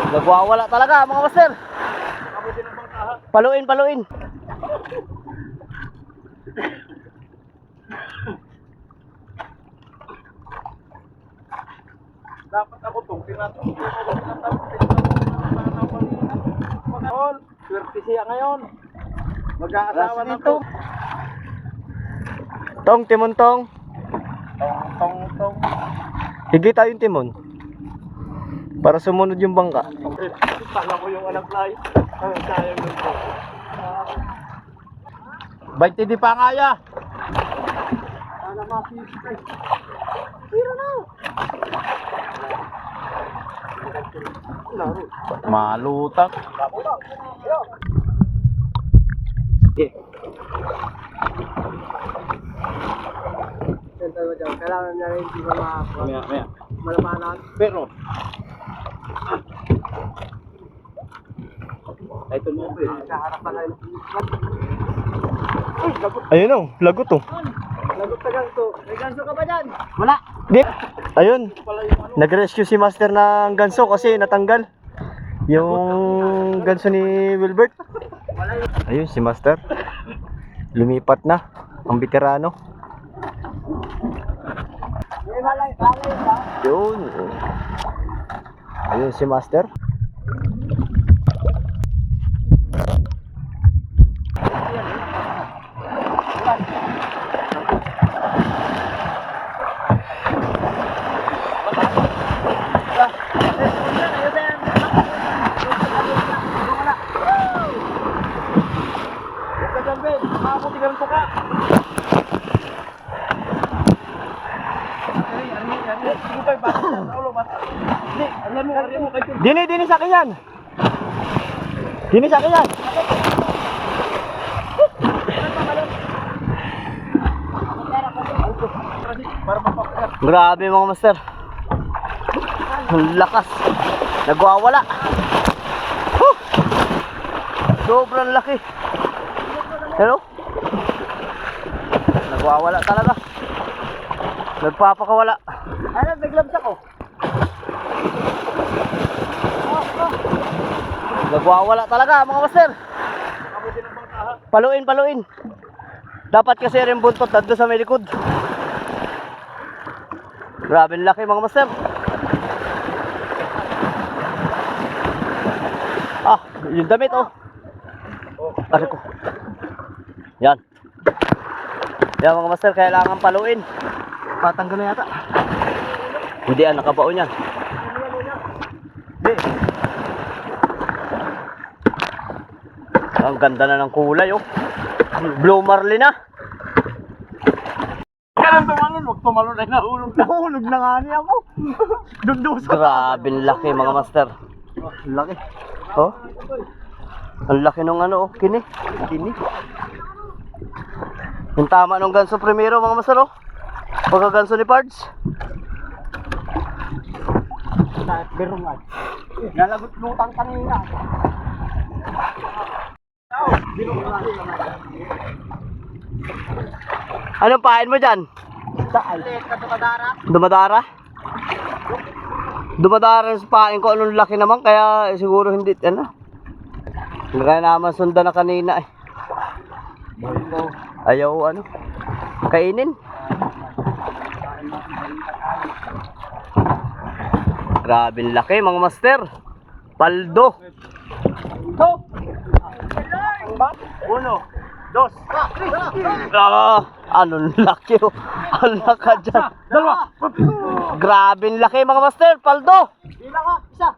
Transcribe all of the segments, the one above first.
Nagwawala talaga mga master. Paluin, paluin. Dapat ako itong tinatawag. Swerte siya ngayon. Mag-aasawa na to. Tong, timon tong. Tong. Higit tayo yung timon. Para sumunod yung bangka. Tala ko yung anak na yun. Sayang nun po. 20 di pa nga ya. Sana makikita. Tira na. Malutang. Kailangan na rin hindi Maya. malamanan. Pero. Ito mo. Kaharapan na yun. Ayun o, lagot o. Lagot na ganso. May ganso ka ba dyan? Wala. Di. Ayun. Nag-rescue si Master ng ganso kasi natanggal yung ganso ni Wilbert. Ayun si Master. Lumipat na ang veterano. Yun. Ayun si Master. Dini sa akin yan. Dini sa akin yan. Grabe mga master. Ang lakas. Nagwawala. Sobrang laki. Hello? Nagwawala talaga. Nagpapakawala. Ano, naglabs ako. Nagwawala talaga mga master. Paluin. Dapat kasi rin buntot dito sa may likod. Grabe laki mga master. Ah, yung damit oh. Ari ko. Yan. Yan mga master, kailangan paluin. Patanggal na yata. Hindi nakabaon yan. Hindi. Ang ganda na ng kulay oh. Blue marlin na. Kailan tumalon? Huwag tumalon ay nahulog. Nahulog na nga niya ako. Dundos. Grabe laki mga master. Laki. Oh. Ang laki nung ano oh, kini. Yung tama nung ganso primero mga master oh. Pagkaganso ni Pards. Berungan. Nalagot lutang kanina. Anong pain mo dyan? Dumadara? Dumadara sa pain ko. Anong laki naman. Kaya siguro hindi. Ano? Kaya naman sundan na kanina eh. Ayaw ano? Kainin. Grabe laki mga master. Paldo. Uno, dos. Anong laki oh. Ang laka dyan. Dalawa. Grabe laki mga master. Paldo. Isa.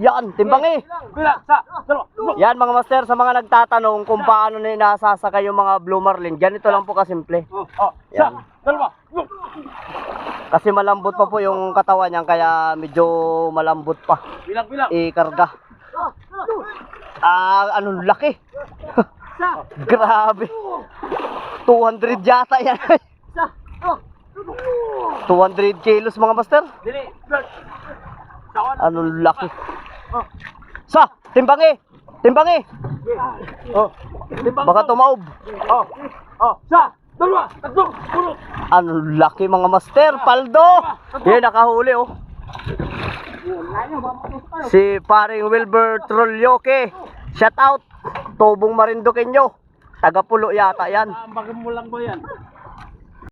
Yan, timbang eh. Dalawa. Yan mga master, sa mga nagtatanong kung paano na nasasakay yung mga blue marlin, ganito lang po kasimple. Isa. Dalawa. Kasi malambot pa po yung katawan niyan, kaya medyo malambot pa Bilang. ikarga. Anong laki. Grabe. 200 yata yan. 200 kilos mga master. Dili. Anong laki. Sa, timbang eh. Baka tumaob. Isa. Dalawa. Tatlo. Puro. Anong laki mga master. Paldo. Yan, nakahuli oh. Si paring Wilbur Trulyoke. Shout out. Tobong Marinduqueño. Taga Pulo yata yan. Ambagin mo lang ba yan?